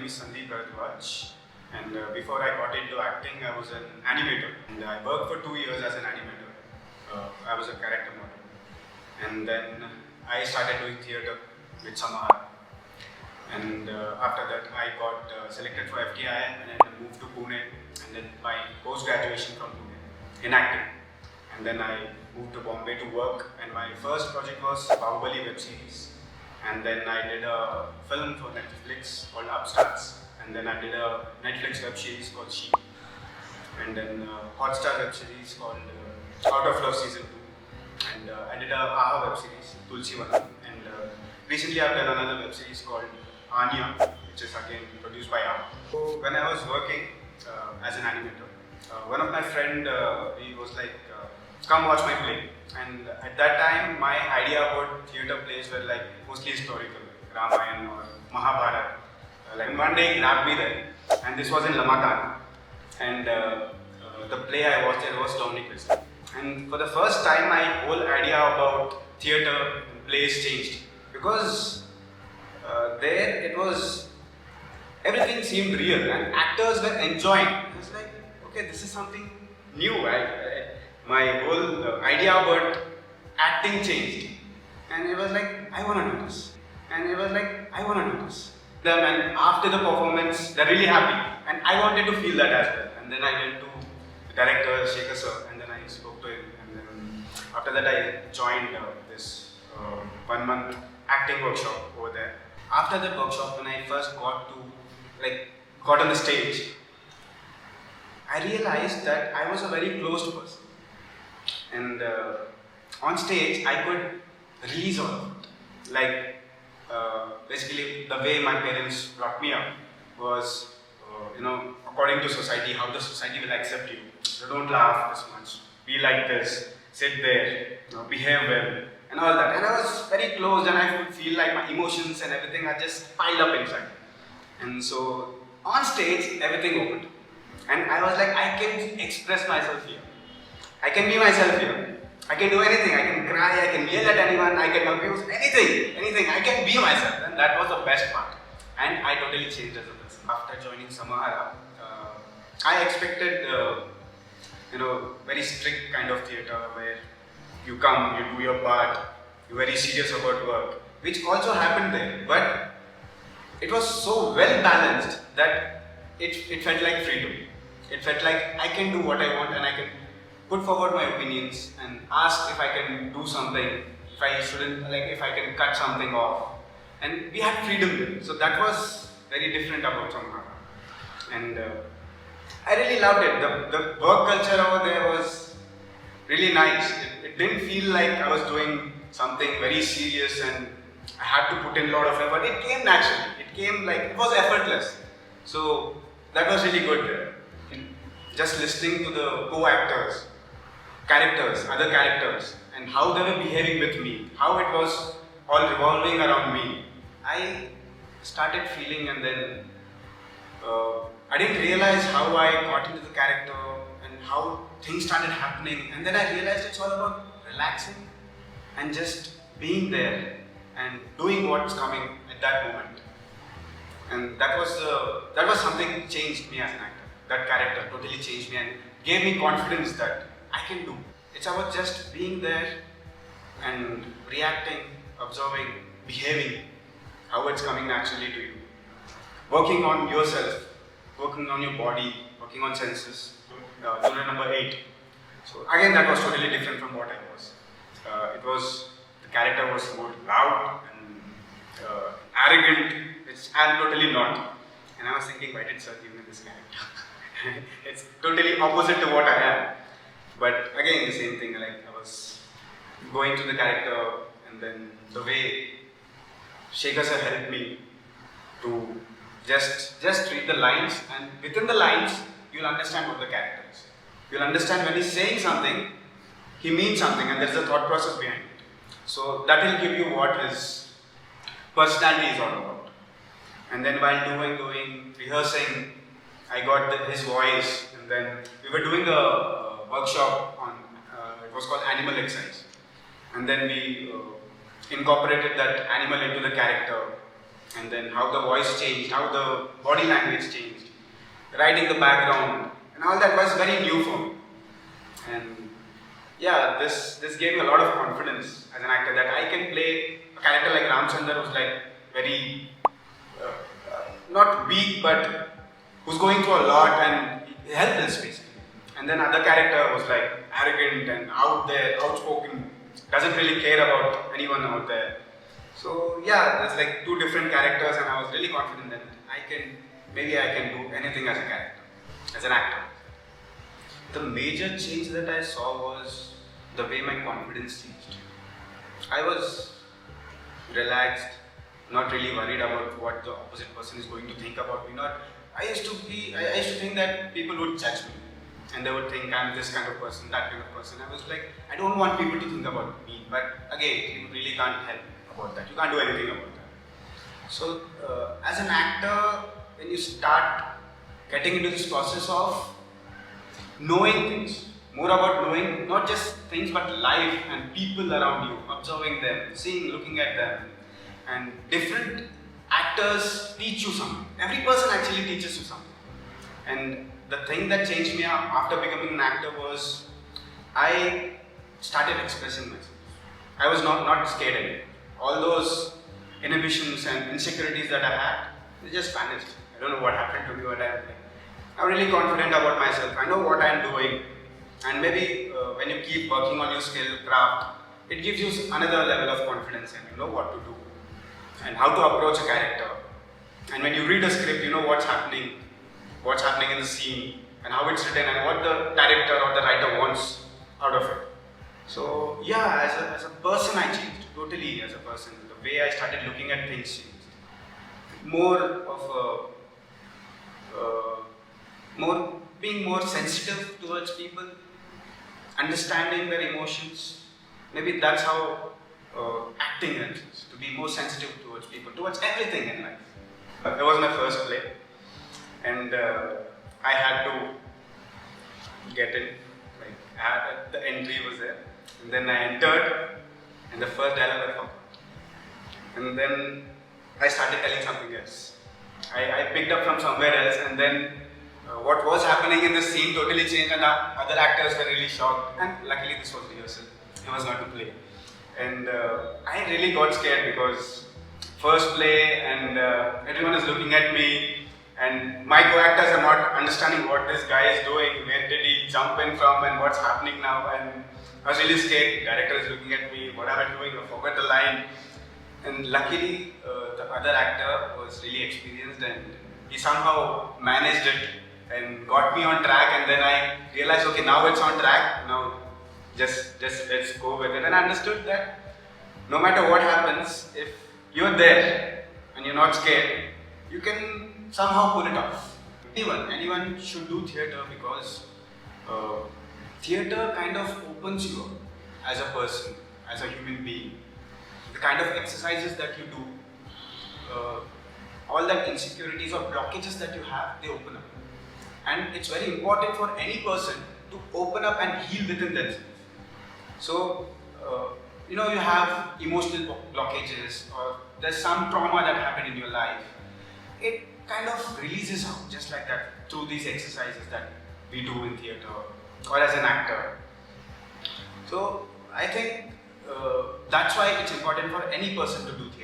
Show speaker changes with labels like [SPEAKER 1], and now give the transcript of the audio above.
[SPEAKER 1] is Sandeep Bharadwaj, and before I got into acting, I was an animator. And I worked for 2 years as an animator. I was a character model. And then I started doing theatre with Samahaara. And after that, I got selected for FTI and I moved to Pune. And then my post-graduation from Pune in acting. And then I moved to Bombay to work. And my first project was Bahubali web series. And then I did a film for Netflix called Upstarts. And then I did a Netflix web series called She. And then a Hotstar web series called Out of Love Season 2. And I did a AHA web series, Tulsi Vanam. And recently I've done another web series called Anya, which is again produced by AHA. So when I was working as an animator, one of my friend, he was like, come watch my play. And at that time, my idea about theatre plays were like mostly historical, Ramayana or Mahabharata. Like one day he grabbed me there, and this was in Lamakan. And the play I watched there was Lonely Crystal. And for the first time, my whole idea about theatre and plays changed. Because there it was, everything seemed real and actors were enjoying. It was like, okay, this is something new. My whole idea about acting changed. And it was like, I want to do this. And it was like, I want to do this. And after the performance, they're really happy. And I wanted to feel that as well. And then I went to the director, Shekhar sir, and then I spoke to him. And then after that, I joined this 1 month acting workshop over there. After that workshop, when I first got on the stage, I realized that I was a very closed person. And on stage, I could release all of it. Like, basically, the way my parents brought me up was, according to society, how the society will accept you. So don't laugh this much, be like this, sit there, behave well, and all that. And I was very closed, and I could feel like my emotions and everything are just piled up inside. And so, on stage, everything opened. And I was like, I can express myself here. I can be myself here. I can do anything. I can cry, I can yell at anyone, I can abuse, anything. I can be myself. And that was the best part. And I totally changed as a person. After joining Samahaara, I expected, very strict kind of theatre where you come, you do your part, you're very serious about work, which also happened there. But it was so well balanced that it felt like freedom. It felt like I can do what I want and I can put forward my opinions and ask if I can do something, if I can cut something off. And we had freedom there. So that was very different about Samahaara. And I really loved it. The work culture over there was really nice. It didn't feel like I was doing something very serious and I had to put in a lot of effort. It came naturally. It was effortless. So that was really good there. Just listening to the co-actors, other characters, and how they were behaving with me, how it was all revolving around me. I started feeling, and then I didn't realize how I got into the character and how things started happening. And then I realized it's all about relaxing and just being there and doing what's coming at that moment. And that was something changed me as an actor. That character totally changed me and gave me confidence that I can do. It's about just being there and reacting, observing, behaving, how it's coming naturally to you. Working on yourself, working on your body, working on senses. Unit number 8. So again, that was totally different from what I was. The character was more loud and arrogant, which I'm totally not. And I was thinking, why did sir give me this character? It's totally opposite to what I am. But again, the same thing, like I was going to the character, and then the way Shekhar sir helped me to just read the lines, and within the lines, you'll understand what the character is. You'll understand when he's saying something, he means something, and there's a thought process behind it. So that will give you what his personality is all about. And then while doing rehearsing, I got his voice, and then we were doing a workshop on, it was called Animal Exercise. And then we incorporated that animal into the character. and then how the voice changed, how the body language changed, writing the background, and all that was very new for me. And yeah, this gave me a lot of confidence as an actor that I can play a character like Ramchandar who's like very not weak but who's going through a lot and helpless basically. And then other character was like arrogant and out there, outspoken, doesn't really care about anyone out there. So yeah, there's like two different characters, and I was really confident that maybe I can do anything as a character, as an actor. The major change that I saw was the way my confidence changed. I was relaxed, not really worried about what the opposite person is going to think about me. I used to think that people would judge me, and they would think I'm this kind of person, that kind of person. I was like, I don't want people to think about me, but again, you really can't help about that. You can't do anything about that. So, as an actor, when you start getting into this process of knowing things, more about knowing not just things but life and people around you, observing them, looking at them, and different actors teach you something. Every person actually teaches you something. And the thing that changed me after becoming an actor was I started expressing myself. I was not scared anymore. All those inhibitions and insecurities that I had, they just vanished. I don't know what happened to me, but I'm really confident about myself. I know what I'm doing. And maybe when you keep working on your skill, craft, it gives you another level of confidence and you know what to do and how to approach a character. And when you read a script, you know what's happening in the scene and how it's written and what the director or the writer wants out of it. So yeah, as a person I changed, totally as a person. The way I started looking at things changed. Being more sensitive towards people, understanding their emotions. Maybe that's how acting helps us, to be more sensitive towards people, towards everything in life. That was my first play, and I had to get in. The entry was there, and then I entered, and the first dialogue I forgot. And then I started telling something else. I picked up from somewhere else, and then what was happening in the scene totally changed, and the other actors were really shocked. And luckily, this was rehearsal; it was not a play. And I really got scared because first play, and everyone is looking at me, and my co-actors are not understanding what this guy is doing. Where did he jump in from, and what's happening now? And I was really scared. The director is looking at me. What am I doing? I forgot the line. And luckily, the other actor was really experienced, and he somehow managed it and got me on track. And then I realized, okay, now it's on track. Now, just let's go with it. And I understood that no matter what happens, if you're there and you're not scared, you can somehow pull it off. Anyone should do theatre because theatre kind of opens you up as a person, as a human being. The kind of exercises that you do, all that insecurities or blockages that you have, they open up. And it's very important for any person to open up and heal within themselves. So, you have emotional blockages or there's some trauma that happened in your life. It kind of releases out just like that through these exercises that we do in theatre or as an actor. So, I think that's why it's important for any person to do theatre.